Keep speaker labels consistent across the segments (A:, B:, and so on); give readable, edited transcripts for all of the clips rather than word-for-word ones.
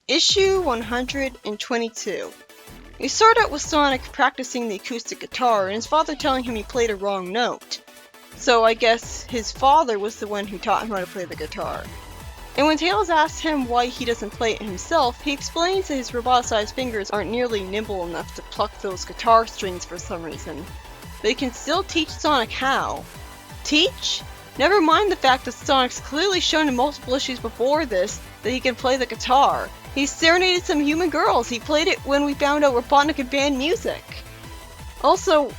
A: Issue 122. We start out with Sonic practicing the acoustic guitar and his father telling him he played a wrong note. So I guess his father was the one who taught him how to play the guitar. And when Tails asks him why he doesn't play it himself, he explains that his roboticized fingers aren't nearly nimble enough to pluck those guitar strings for some reason. But he can still teach Sonic how. Teach? Never mind the fact that Sonic's clearly shown in multiple issues before this that he can play the guitar. He serenaded some human girls. He played it when we found out Robotnik had banned music. Also,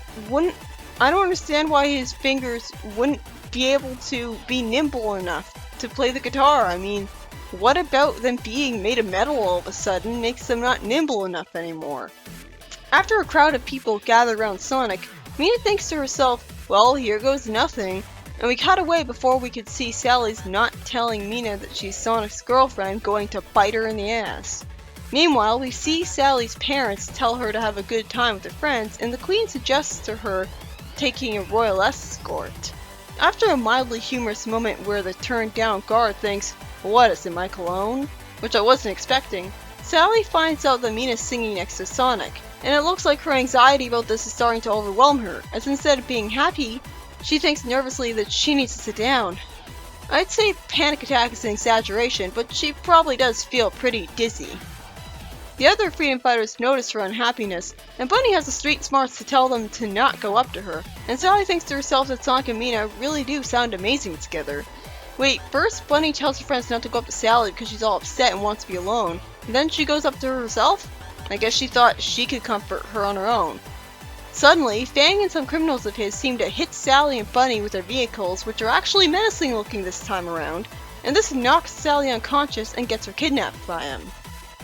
A: I don't understand why his fingers wouldn't be able to be nimble enough to play the guitar. I mean, what about them being made of metal all of a sudden makes them not nimble enough anymore? After a crowd of people gather around Sonic, Mina thinks to herself, well, here goes nothing. And we cut away before we could see Sally's not telling Mina that she's Sonic's girlfriend going to bite her in the ass. Meanwhile, we see Sally's parents tell her to have a good time with her friends, and the Queen suggests to her taking a royal escort. After a mildly humorous moment where the turned down guard thinks, what is it, my cologne? Which I wasn't expecting, Sally finds out that Mina's singing next to Sonic, and it looks like her anxiety about this is starting to overwhelm her, as instead of being happy, she thinks nervously that she needs to sit down. I'd say panic attack is an exaggeration, but she probably does feel pretty dizzy. The other freedom fighters notice her unhappiness, and Bunny has the street smarts to tell them to not go up to her, and Sally thinks to herself that Sonic and Mina really do sound amazing together. Wait, first Bunny tells her friends not to go up to Sally because she's all upset and wants to be alone, and then she goes up to her herself? I guess she thought she could comfort her on her own. Suddenly, Fang and some criminals of his seem to hit Sally and Bunny with their vehicles, which are actually menacing looking this time around, and this knocks Sally unconscious and gets her kidnapped by him.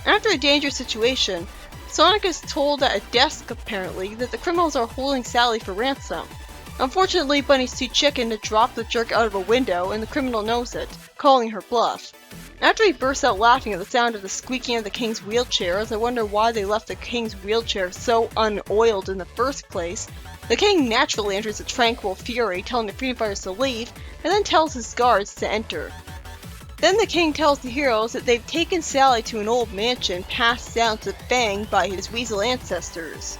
A: After a dangerous situation, Sonic is told at a desk apparently that the criminals are holding Sally for ransom. Unfortunately, Bunny's too chicken to drop the jerk out of a window, and the criminal knows it, calling her bluff. After he bursts out laughing at the sound of the squeaking of the king's wheelchair, as I wonder why they left the king's wheelchair so unoiled in the first place, the king naturally enters a tranquil fury, telling the freedom fighters to leave, and then tells his guards to enter. Then the king tells the heroes that they've taken Sally to an old mansion passed down to Fang by his weasel ancestors.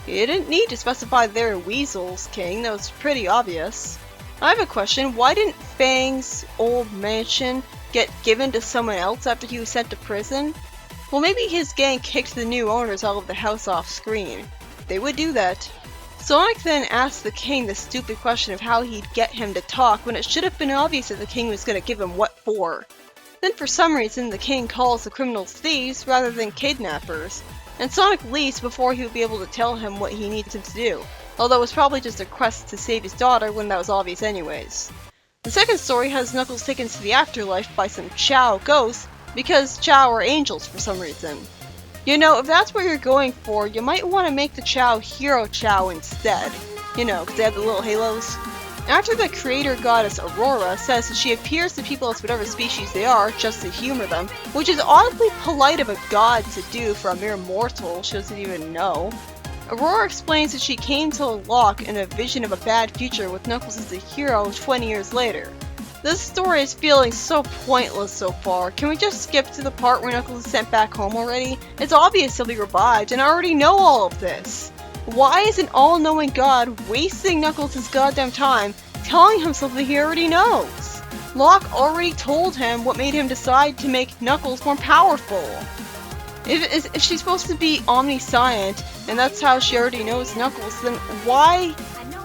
A: You didn't need to specify they're weasels, King, that was pretty obvious. I have a question, why didn't Fang's old mansion get given to someone else after he was sent to prison? Well, maybe his gang kicked the new owners out of the house off screen. They would do that. Sonic then asks the king the stupid question of how he'd get him to talk when it should have been obvious that the king was going to give him what for. Then for some reason the king calls the criminals thieves rather than kidnappers, and Sonic leaves before he would be able to tell him what he needs him to do, although it was probably just a quest to save his daughter when that was obvious anyways. The second story has Knuckles taken to the afterlife by some Chow ghosts, because Chow are angels for some reason. You know, if that's what you're going for, you might want to make the Chow Hero Chow instead. You know, because they have the little halos. After the creator goddess Aurora says that she appears to people as whatever species they are, just to humor them, which is oddly polite of a god to do for a mere mortal she doesn't even know. Aurora explains that she came to Locke in a vision of a bad future with Knuckles as the hero 20 years later. This story is feeling so pointless so far. Can we just skip to the part where Knuckles is sent back home already? It's obvious he'll be revived, and I already know all of this. Why is an all-knowing god wasting Knuckles' goddamn time telling him something he already knows? Locke already told him what made him decide to make Knuckles more powerful. If she's supposed to be omniscient, and that's how she already knows Knuckles, then why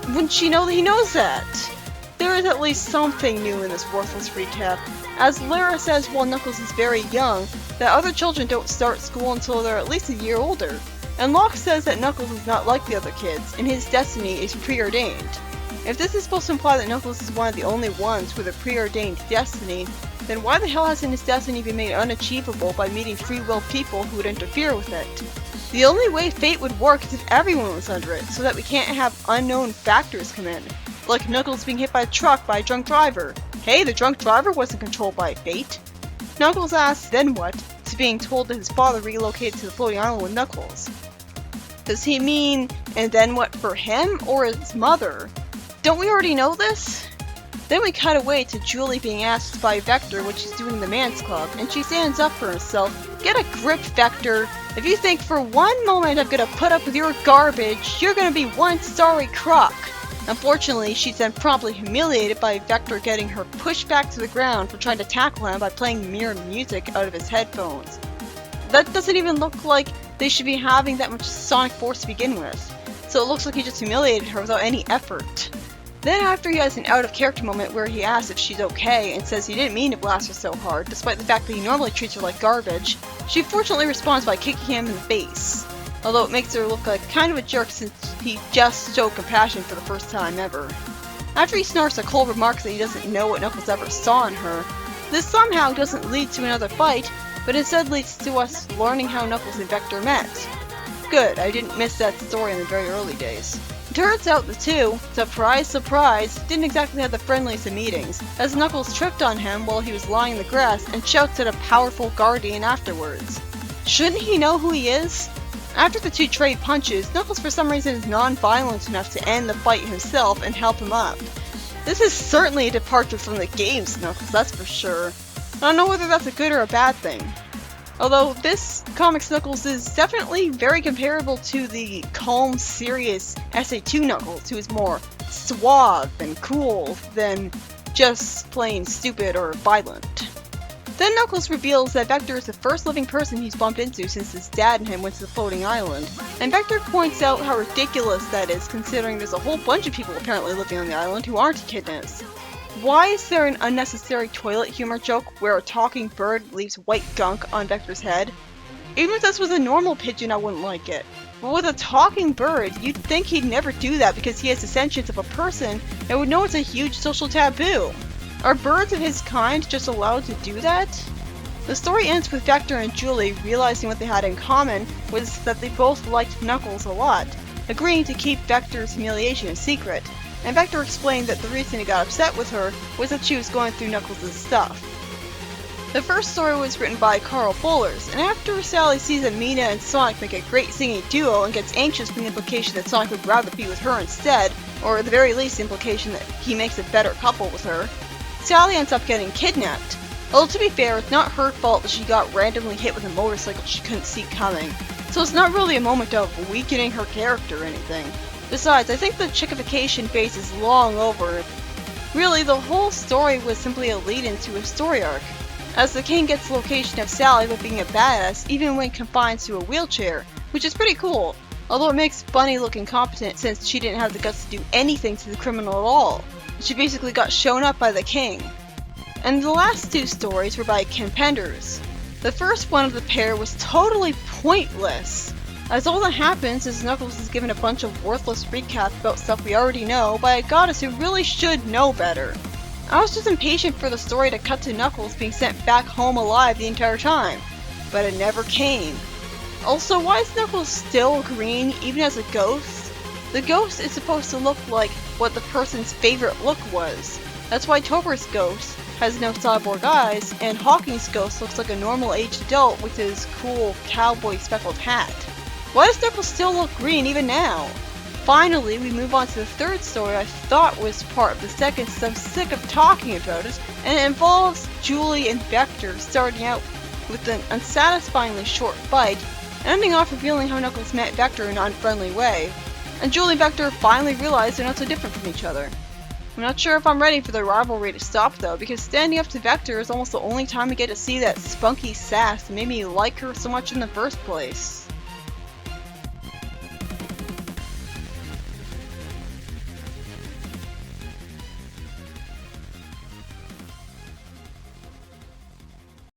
A: wouldn't she know that he knows that? There is at least something new in this worthless recap. As Lara says while Knuckles is very young, that other children don't start school until they're at least a year older. And Locke says that Knuckles is not like the other kids, and his destiny is preordained. If this is supposed to imply that Knuckles is one of the only ones with a preordained destiny, then why the hell hasn't his destiny been made unachievable by meeting free-willed people who would interfere with it? The only way fate would work is if everyone was under it, so that we can't have unknown factors come in. Like Knuckles being hit by a truck by a drunk driver. Hey, the drunk driver wasn't controlled by fate. Knuckles asks, then what, to being told that his father relocated to the floating island with Knuckles. Does he mean, and then what for him, or his mother? Don't we already know this? Then we cut away to Julie being asked by Vector what she's doing in the man's club, and she stands up for herself. Get a grip, Vector. If you think for one moment I'm gonna put up with your garbage, you're gonna be one sorry crock. Unfortunately, she's then promptly humiliated by Vector getting her pushed back to the ground for trying to tackle him by playing mirror music out of his headphones. That doesn't even look like they should be having that much sonic force to begin with, so it looks like he just humiliated her without any effort. Then after he has an out-of-character moment where he asks if she's okay and says he didn't mean to blast her so hard, despite the fact that he normally treats her like garbage, she fortunately responds by kicking him in the face, although it makes her look like kind of a jerk since he just showed compassion for the first time ever. After he snorts a cold remark that he doesn't know what Knuckles ever saw in her, this somehow doesn't lead to another fight, but instead leads to us learning how Knuckles and Vector met. Good, I didn't miss that story in the very early days. It turns out the two, surprise surprise, didn't exactly have the friendliest of meetings, as Knuckles tripped on him while he was lying in the grass and shouts at a powerful guardian afterwards. Shouldn't he know who he is? After the two trade punches, Knuckles for some reason is non-violent enough to end the fight himself and help him up. This is certainly a departure from the games, Knuckles, that's for sure. I don't know whether that's a good or a bad thing. Although this comic's Knuckles is definitely very comparable to the calm, serious SA2 Knuckles, who is more suave and cool than just plain stupid or violent. Then Knuckles reveals that Vector is the first living person he's bumped into since his dad and him went to the floating island, and Vector points out how ridiculous that is considering there's a whole bunch of people apparently living on the island who aren't echidnas. Why is there an unnecessary toilet humor joke where a talking bird leaves white gunk on Vector's head? Even if this was a normal pigeon, I wouldn't like it. But with a talking bird, you'd think he'd never do that because he has the sentience of a person and would know it's a huge social taboo. Are birds of his kind just allowed to do that? The story ends with Vector and Julie realizing what they had in common was that they both liked Knuckles a lot, agreeing to keep Vector's humiliation a secret, and Vector explained that the reason he got upset with her was that she was going through Knuckles' stuff. The first story was written by Carl Bollers, and after Sally sees that Mina and Sonic make a great singing duo and gets anxious from the implication that Sonic would rather be with her instead, or at the very least the implication that he makes a better couple with her, Sally ends up getting kidnapped. Although to be fair, it's not her fault that she got randomly hit with a motorcycle she couldn't see coming, so it's not really a moment of weakening her character or anything. Besides, I think the chickification phase is long over. Really, the whole story was simply a lead-in to a story arc, as the king gets the location of Sally by being a badass even when confined to a wheelchair, which is pretty cool, although it makes Bunny look incompetent since she didn't have the guts to do anything to the criminal at all. She basically got shown up by the king. And the last two stories were by Ken Penders. The first one of the pair was totally pointless, as all that happens is Knuckles is given a bunch of worthless recaps about stuff we already know by a goddess who really should know better. I was just impatient for the story to cut to Knuckles being sent back home alive the entire time, but it never came. Also, why is Knuckles still green even as a ghost? The ghost is supposed to look like what the person's favorite look was. That's why Tober's ghost has no cyborg eyes, and Hawking's ghost looks like a normal-aged adult with his cool cowboy speckled hat. Why does Knuckles still look green even now? Finally, we move on to the third story I thought was part of the second, so I'm sick of talking about it, and it involves Julie and Vector starting out with an unsatisfyingly short fight, and ending off revealing how Knuckles met Vector in an unfriendly way, and Julie and Vector finally realize they're not so different from each other. I'm not sure if I'm ready for the rivalry to stop though, because standing up to Vector is almost the only time we get to see that spunky sass that made me like her so much in the first place.